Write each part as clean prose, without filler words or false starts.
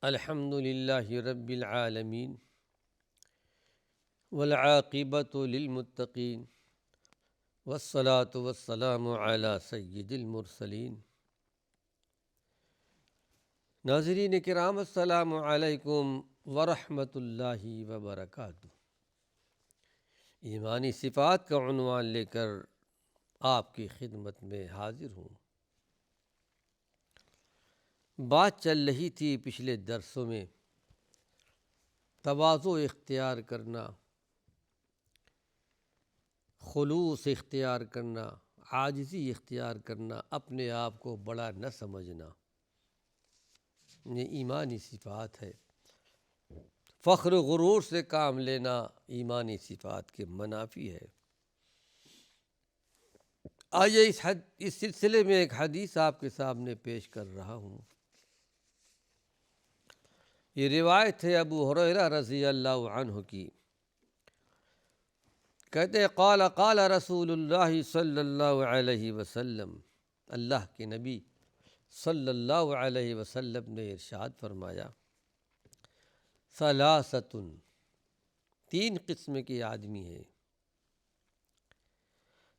الحمد للہ رب العالمین والعاقبۃ للمتقین والصلاة والسلام علی سید المرسلین۔ ناظرین کرام، السلام علیکم ورحمۃ اللہ وبرکاتہ۔ ایمانی صفات کا عنوان لے کر آپ کی خدمت میں حاضر ہوں۔ بات چل رہی تھی پچھلے درسوں میں تواضع اختیار کرنا، خلوص اختیار کرنا، عاجزی اختیار کرنا، اپنے آپ کو بڑا نہ سمجھنا، یہ ایمانی صفات ہے۔ فخر و غرور سے کام لینا ایمانی صفات کے منافی ہے۔ آئیے اس سلسلے میں ایک حدیث آپ کے سامنے پیش کر رہا ہوں۔ یہ روایت ہے ابو ہریرہ رضی اللہ عنہ کی۔ کہتے ہیں قال قال رسول اللہ صلی اللہ علیہ وسلم، اللہ کے نبی صلی اللہ علیہ وسلم نے ارشاد فرمایا، ثلاثۃ، تین قسم کے آدمی ہیں،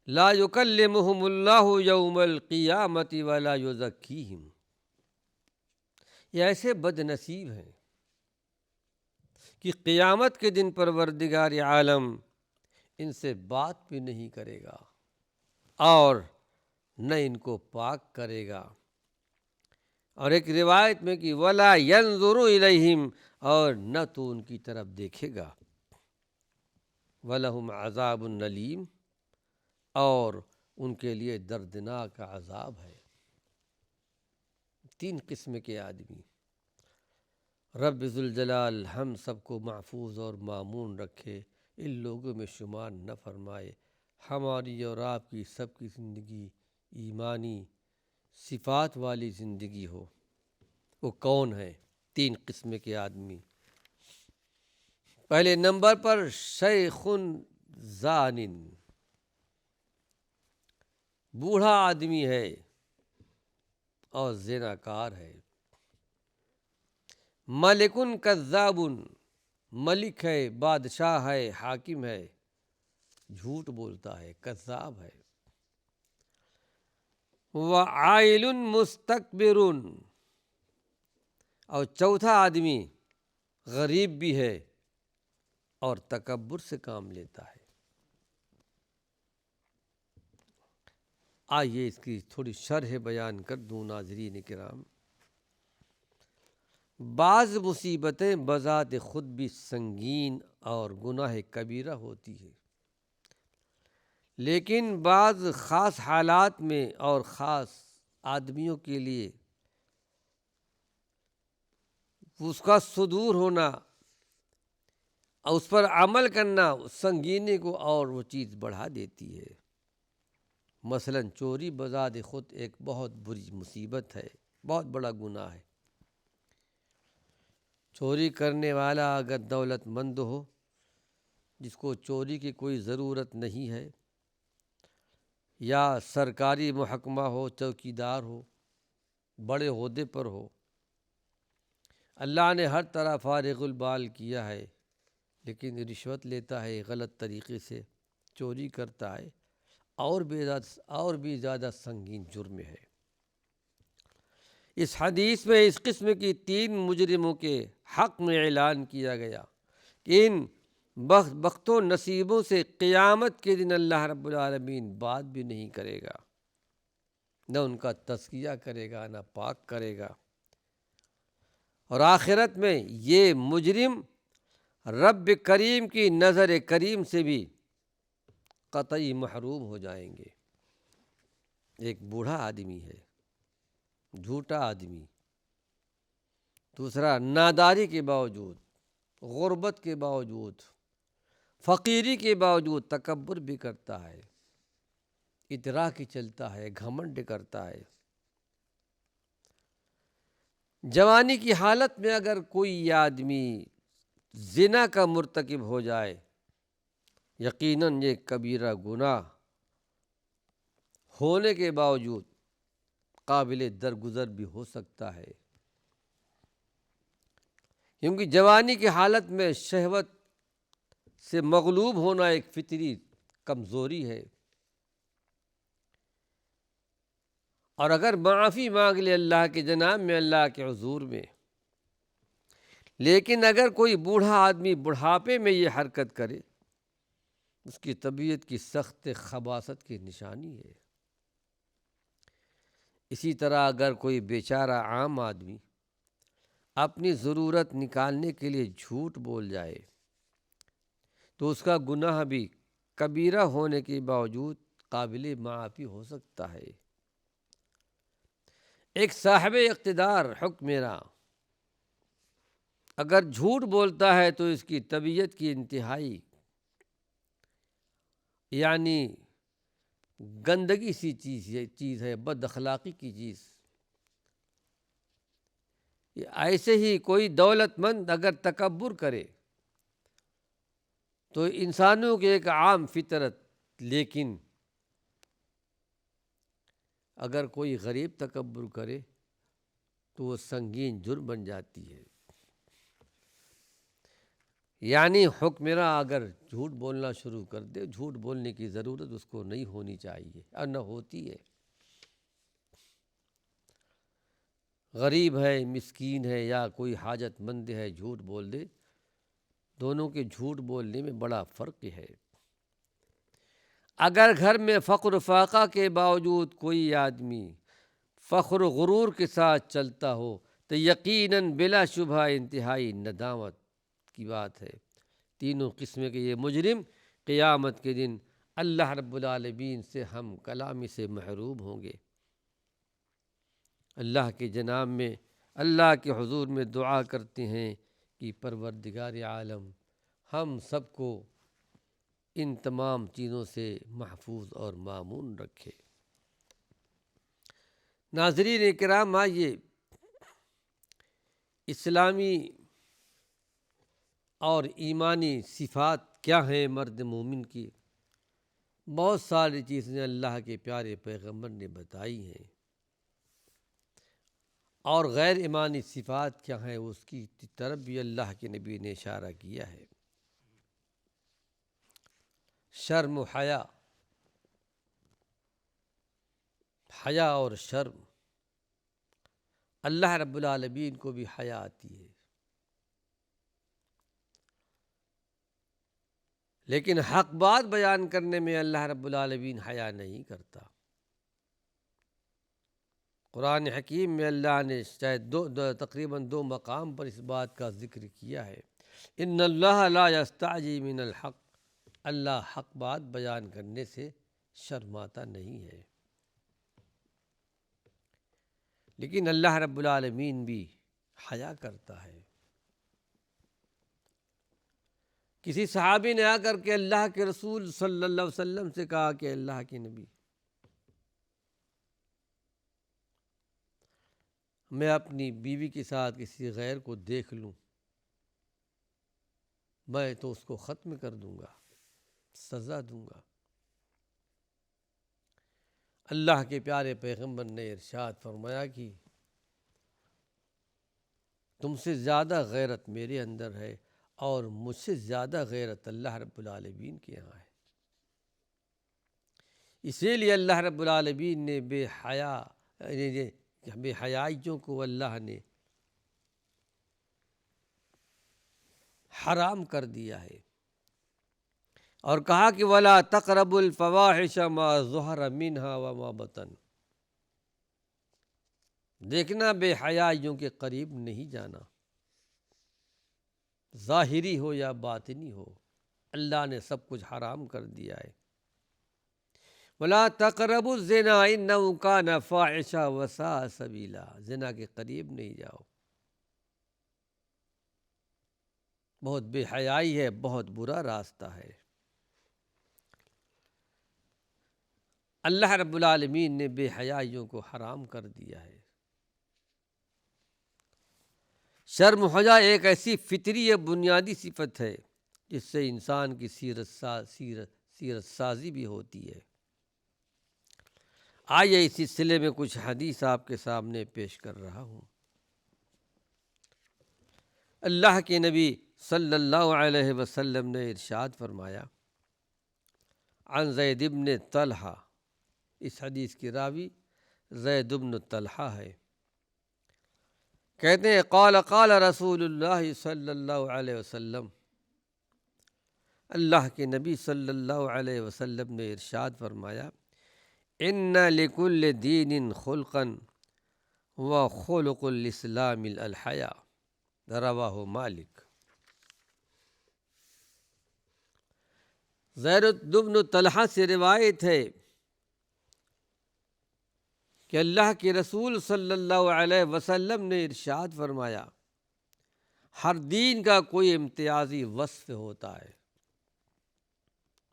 لا یکلمہم اللہ یوم القیامۃ ولا یزکیہم، یہ ایسے بد نصیب ہیں کہ قیامت کے دن پروردگار عالم ان سے بات بھی نہیں کرے گا اور نہ ان کو پاک کرے گا۔ اور ایک روایت میں کہ ولا ینظر الیہم، اور نہ تو ان کی طرف دیکھے گا۔ وَلَهُمْ عَذَابٌ أَلِيمٌ، اور ان کے لیے دردناک عذاب ہے۔ تین قسم کے آدمی۔ رب ذوالجلال ہم سب کو محفوظ اور مامون رکھے، ان لوگوں میں شمار نہ فرمائے، ہماری اور آپ کی سب کی زندگی ایمانی صفات والی زندگی ہو۔ وہ کون ہے تین قسم کے آدمی؟ پہلے نمبر پر شیخ زان، بوڑھا آدمی ہے اور زناکار ہے۔ ملک کذاب، ملک ہے، بادشاہ ہے، حاکم ہے، جھوٹ بولتا ہے، کذاب ہے۔ وعائل مستکبر، اور چوتھا آدمی غریب بھی ہے اور تکبر سے کام لیتا ہے۔ آئیے اس کی تھوڑی شرح بیان کر دوں ناظرین کرام۔ بعض مصیبتیں بذات خود بھی سنگین اور گناہ کبیرہ ہوتی ہے، لیکن بعض خاص حالات میں اور خاص آدمیوں کے لیے اس کا صدور ہونا اور اس پر عمل کرنا سنگینی کو اور وہ چیز بڑھا دیتی ہے۔ مثلا چوری بذات خود ایک بہت بری مصیبت ہے، بہت بڑا گناہ ہے۔ چوری کرنے والا اگر دولت مند ہو، جس کو چوری کی کوئی ضرورت نہیں ہے، یا سرکاری محکمہ ہو، چوکیدار ہو، بڑے عہدے پر ہو، اللہ نے ہر طرح فارغ البال کیا ہے، لیکن رشوت لیتا ہے، غلط طریقے سے چوری کرتا ہے، اور بھی زیادہ سنگین جرم ہے۔ اس حدیث میں اس قسم کی تین مجرموں کے حق میں اعلان کیا گیا کہ ان بخت و نصیبوں سے قیامت کے دن اللہ رب العالمین بات بھی نہیں کرے گا، نہ ان کا تزکیہ کرے گا، نہ پاک کرے گا، اور آخرت میں یہ مجرم رب کریم کی نظر کریم سے بھی قطعی محروم ہو جائیں گے۔ ایک بوڑھا آدمی ہے، جھوٹا آدمی، دوسرا ناداری کے باوجود، غربت کے باوجود، فقیری کے باوجود تکبر بھی کرتا ہے، ادرا کی چلتا ہے، گھمنڈ کرتا ہے۔ جوانی کی حالت میں اگر کوئی آدمی زنا کا مرتکب ہو جائے، یقیناً یہ کبیرہ گناہ ہونے کے باوجود قابل درگزر بھی ہو سکتا ہے۔ کیونکہ جوانی کی حالت میں شہوت سے مغلوب ہونا ایک فطری کمزوری ہے، اور اگر معافی مانگ لے اللہ کے جناب میں، اللہ کے حضور میں، لیکن اگر کوئی بوڑھا آدمی بڑھاپے میں یہ حرکت کرے، اس کی طبیعت کی سخت خباثت کی نشانی ہے۔ اسی طرح اگر کوئی بیچارہ عام آدمی اپنی ضرورت نکالنے کے لیے جھوٹ بول جائے تو اس کا گناہ بھی کبیرہ ہونے کے باوجود قابل معافی ہو سکتا ہے۔ ایک صاحب اقتدار حکمراں اگر جھوٹ بولتا ہے تو اس کی طبیعت کی انتہائی یعنی گندگی سی چیز ہے، بد اخلاقی کی چیز۔ ایسے ہی کوئی دولت مند اگر تکبر کرے تو انسانوں کی ایک عام فطرت، لیکن اگر کوئی غریب تکبر کرے تو وہ سنگین جرم بن جاتی ہے۔ یعنی حکمراں اگر جھوٹ بولنا شروع کر دے، جھوٹ بولنے کی ضرورت اس کو نہیں ہونی چاہیے اور نہ ہوتی ہے۔ غریب ہے، مسکین ہے یا کوئی حاجت مند ہے، جھوٹ بول دے، دونوں کے جھوٹ بولنے میں بڑا فرق ہے۔ اگر گھر میں فقر و فاقہ کے باوجود کوئی آدمی فخر و غرور کے ساتھ چلتا ہو تو یقیناً بلا شبہ انتہائی ندامت کی بات ہے۔ تینوں قسم کے یہ مجرم قیامت کے دن اللہ رب العالمین سے ہم کلامی سے محروم ہوں گے۔ اللہ کے جناب میں، اللہ کے حضور میں دعا کرتے ہیں کہ پروردگار عالم ہم سب کو ان تمام چیزوں سے محفوظ اور مامون رکھے۔ ناظرین کرام، آئیے اسلامی اور ایمانی صفات کیا ہیں مرد مومن کی؟ بہت ساری چیزیں اللہ کے پیارے پیغمبر نے بتائی ہیں، اور غیر ایمانی صفات کیا ہیں اس کی طرف بھی اللہ کے نبی نے اشارہ کیا ہے۔ شرم و حیا، حیا اور شرم، اللہ رب العالمین کو بھی حیا آتی ہے، لیکن حق بات بیان کرنے میں اللہ رب العالمین حیا نہیں کرتا۔ قرآن حکیم میں اللہ نے شاید تقریباً 2 مقام پر اس بات کا ذکر کیا ہے۔ ان اللہ لا یستحیی من الحق، اللہ حق بات بیان کرنے سے شرماتا نہیں ہے۔ لیکن اللہ رب العالمین بھی حیا کرتا ہے۔ کسی صحابی نے آ کر کے اللہ کے رسول صلی اللہ علیہ وسلم سے کہا کہ اللہ کے نبی، میں اپنی بیوی کے ساتھ کسی غیر کو دیکھ لوں، میں تو اس کو ختم کر دوں گا، سزا دوں گا۔ اللہ کے پیارے پیغمبر نے ارشاد فرمایا کہ تم سے زیادہ غیرت میرے اندر ہے اور مجھ سے زیادہ غیرت اللہ رب العالمین کے یہاں ہے۔ اسی لیے اللہ رب العالمین نے بے حیائیوں کو اللہ نے حرام کر دیا ہے، اور کہا کہ وَلَا تَقْرَبُوا الْفَوَاحِشَ مَا ظَهَرَ مِنْهَا وَمَا بَطَنَ، دیکھنا بے حیائیوں کے قریب نہیں جانا، ظاہری ہو یا باطنی ہو، اللہ نے سب کچھ حرام کر دیا ہے۔ وَلَا تَقْرَبُوا الزِّنَا إِنَّهُ كَانَ فَاحِشًا وَسَاءَ سَبِيلًا، زنا کے قریب نہیں جاؤ، بہت بے حیائی ہے، بہت برا راستہ ہے۔ اللہ رب العالمین نے بے حیائیوں کو حرام کر دیا ہے۔ شرم و حیا ایک ایسی فطری یا بنیادی صفت ہے جس سے انسان کی سیرت سازی بھی ہوتی ہے۔ آئیے اس سلسلے میں کچھ حدیث آپ کے سامنے پیش کر رہا ہوں۔ اللہ کے نبی صلی اللہ علیہ وسلم نے ارشاد فرمایا، عن زید بن طلحہ، اس حدیث کی راوی زید بن طلحہ ہے، کہتے ہیں قال قال رسول اللہ صلی اللہ علیہ وسلم، اللہ کے نبی صلی اللہ علیہ وسلم نے ارشاد فرمایا، ان لکل دین خلقا وخلق الاسلام الحیا، رواہ مالک۔ زید بن طلحہ سے روایت ہے کہ اللہ کے رسول صلی اللہ علیہ وسلم نے ارشاد فرمایا، ہر دین کا کوئی امتیازی وصف ہوتا ہے،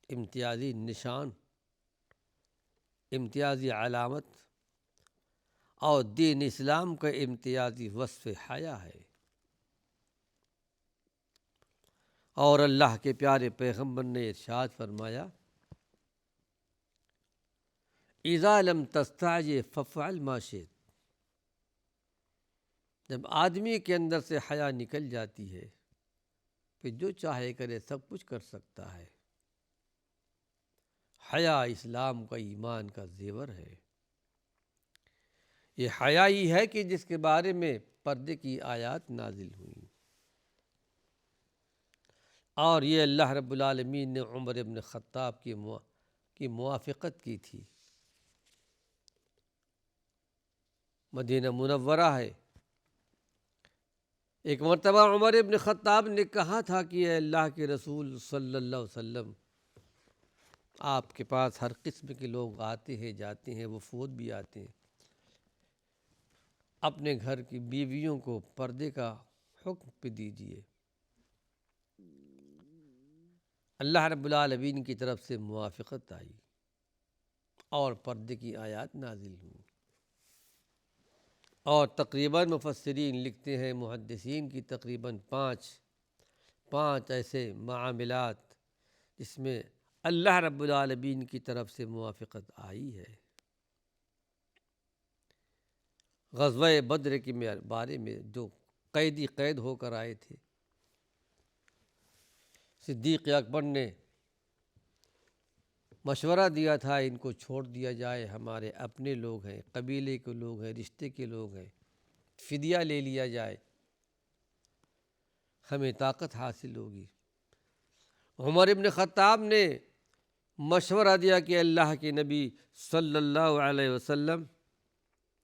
امتیازی نشان، امتیازی علامت، اور دین اسلام کا امتیازی وصف حیا ہے۔ اور اللہ کے پیارے پیغمبر نے ارشاد فرمایا، اذا لم تستحی فافعل ما شئت، جب آدمی کے اندر سے حیا نکل جاتی ہے پھر جو چاہے کرے، سب کچھ کر سکتا ہے۔ حیا اسلام کا، ایمان کا زیور ہے۔ یہ حیا ہی ہے کہ جس کے بارے میں پردے کی آیات نازل ہوئیں، اور یہ اللہ رب العالمین نے عمر بن خطاب کی موافقت کی تھی۔ مدینہ منورہ ہے، ایک مرتبہ عمر بن خطاب نے کہا تھا کہ اے اللہ کے رسول صلی اللہ علیہ وسلم، آپ کے پاس ہر قسم کے لوگ آتے ہیں جاتے ہیں، وفود بھی آتے ہیں، اپنے گھر کی بیویوں کو پردے کا حکم پہ دیجیے۔ اللہ رب العالمین کی طرف سے موافقت آئی اور پردے کی آیات نازل ہوئیں، اور تقریباً مفسرین لکھتے ہیں، محدثین کی تقریباً پانچ ایسے معاملات جس میں اللہ رب العالمین کی طرف سے موافقت آئی ہے۔ غزوہ بدر کے بارے میں جو قید ہو کر آئے تھے، صدیق اکبر نے مشورہ دیا تھا ان کو چھوڑ دیا جائے، ہمارے اپنے لوگ ہیں، قبیلے کے لوگ ہیں، رشتے کے لوگ ہیں، فدیہ لے لیا جائے، ہمیں طاقت حاصل ہوگی۔ عمر بن خطاب نے مشورہ دیا کہ اللہ کے نبی صلی اللہ علیہ وسلم،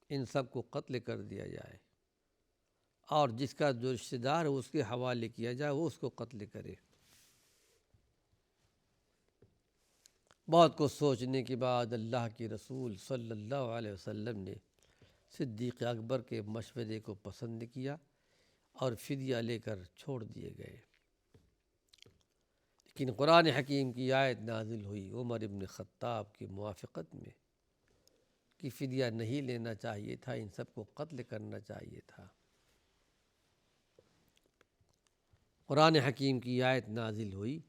ان سب کو قتل کر دیا جائے، اور جس کا جو رشتہ دار ہے اس کے حوالے کیا جائے، وہ اس کو قتل کرے۔ بہت کچھ سوچنے کے بعد اللہ کے رسول صلی اللہ علیہ وسلم نے صدیق اکبر کے مشورے کو پسند کیا اور فدیہ لے کر چھوڑ دیے گئے۔ لیکن قرآن حکیم کی آیت نازل ہوئی عمر بن خطاب کی موافقت میں کہ فدیہ نہیں لینا چاہیے تھا، ان سب کو قتل کرنا چاہیے تھا۔ قرآن حکیم کی آیت نازل ہوئی،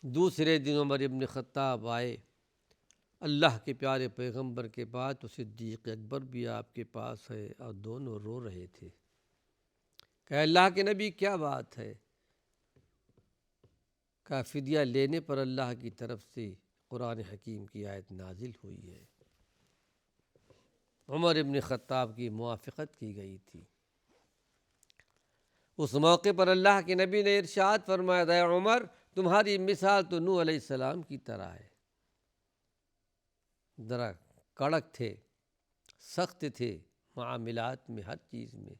دوسرے دن عمر بن خطاب آئے اللہ کے پیارے پیغمبر کے پاس، تو صدیق اکبر بھی آپ کے پاس ہے، اور دونوں رو رہے تھے کہ اللہ کے نبی کیا بات ہے؟ کہ فدیہ لینے پر اللہ کی طرف سے قرآن حکیم کی آیت نازل ہوئی ہے۔ عمر بن خطاب کی موافقت کی گئی تھی۔ اس موقع پر اللہ کے نبی نے ارشاد فرمایا، اے عمر، تمہاری مثال تو نوح علیہ السلام کی طرح ہے۔ ذرا کڑک تھے، سخت تھے معاملات میں، ہر چیز میں۔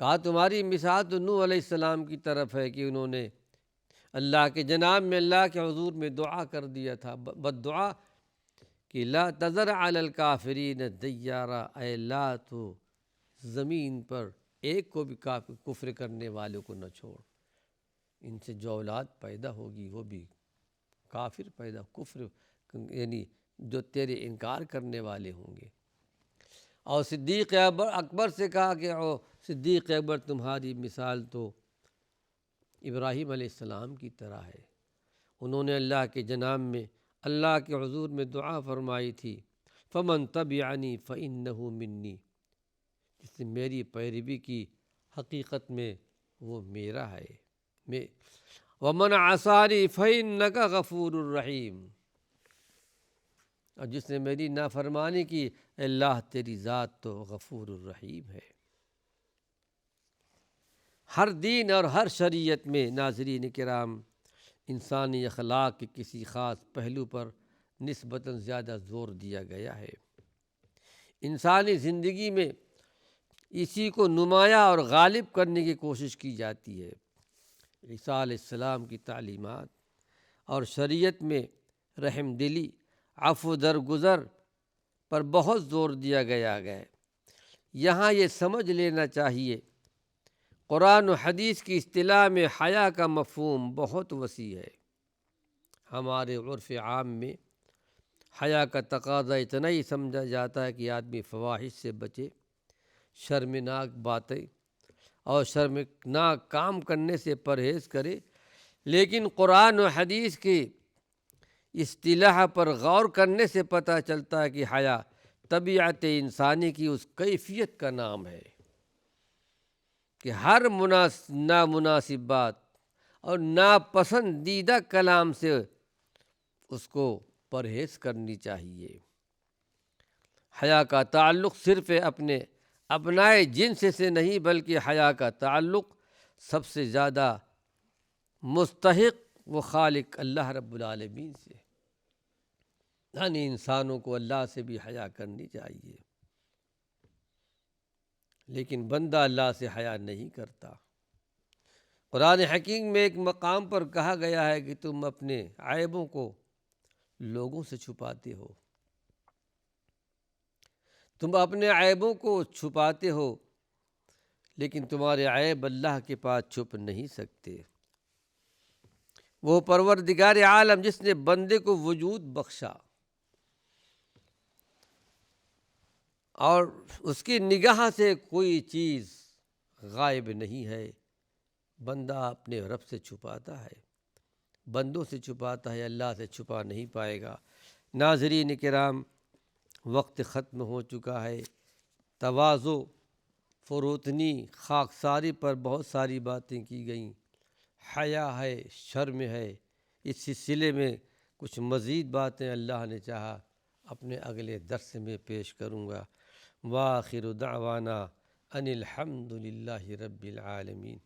کہا تمہاری مثال تو نوح علیہ السلام کی طرف ہے کہ انہوں نے اللہ کے جناب میں، اللہ کے حضور میں دعا کر دیا تھا، بد دعا کہ لا تذر علی الکافرین دیارا، اے اللہ تو زمین پر ایک کو بھی کفر کرنے والوں کو نہ چھوڑ، ان سے جو اولاد پیدا ہوگی وہ بھی کافر پیدا، کفر یعنی جو تیرے انکار کرنے والے ہوں گے۔ اور صدیق اکبر سے کہا کہ صدیق اکبر، تمہاری مثال تو ابراہیم علیہ السلام کی طرح ہے، انہوں نے اللہ کے جناب میں، اللہ کے حضور میں دعا فرمائی تھی، فمن تبعنی فانہ منی، جس نے میری پیروی کی حقیقت میں وہ میرا ہے۔ وَمَنْ عَصَانِي فَإِنَّكَ غَفُورٌ رَحِيمٌ، اور جس نے میری نافرمانی کی، اللہ تیری ذات تو غفور الرحیم ہے۔ ہر دین اور ہر شریعت میں ناظرین کرام انسانی اخلاق کے کسی خاص پہلو پر نسبتاً زیادہ زور دیا گیا ہے۔ انسانی زندگی میں اسی کو نمایاں اور غالب کرنے کی کوشش کی جاتی ہے۔ عیسیٰ علیہ السلام کی تعلیمات اور شریعت میں رحم دلی، عفو درگزر پر بہت زور دیا گیا ہے۔ یہاں یہ سمجھ لینا چاہیے، قرآن و حدیث کی اصطلاح میں حیا کا مفہوم بہت وسیع ہے۔ ہمارے عرف عام میں حیا کا تقاضا اتنا ہی سمجھا جاتا ہے کہ آدمی فواحش سے بچے، شرمناک باتیں اور شرمناک کام کرنے سے پرہیز کرے، لیکن قرآن و حدیث کی اصطلاح پر غور کرنے سے پتہ چلتا ہے کہ حیا طبیعت انسانی کی اس کیفیت کا نام ہے کہ ہر نامناسب بات اور ناپسندیدہ کلام سے اس کو پرہیز کرنی چاہیے۔ حیا کا تعلق صرف اپنے ابنائے جنس سے نہیں، بلکہ حیا کا تعلق سب سے زیادہ مستحق و خالق اللہ رب العالمین سے، یعنی انسانوں کو اللہ سے بھی حیا کرنی چاہیے، لیکن بندہ اللہ سے حیا نہیں کرتا۔ قرآن حکیم میں ایک مقام پر کہا گیا ہے کہ تم اپنے عیبوں کو لوگوں سے چھپاتے ہو، تم اپنے عیبوں کو چھپاتے ہو، لیکن تمہارے عیب اللہ کے پاس چھپ نہیں سکتے۔ وہ پروردگار عالم جس نے بندے کو وجود بخشا اور اس کی نگاہ سے کوئی چیز غائب نہیں ہے، بندہ اپنے رب سے چھپاتا ہے، بندوں سے چھپاتا ہے، اللہ سے چھپا نہیں پائے گا۔ ناظرین کرام، وقت ختم ہو چکا ہے۔ تواضع، فروتنی، خاکساری پر بہت ساری باتیں کی گئیں، حیا ہے، شرم ہے، اس سلسلے میں کچھ مزید باتیں اللہ نے چاہا اپنے اگلے درس میں پیش کروں گا۔ وآخر دعوانا ان الحمد للہ رب العالمین۔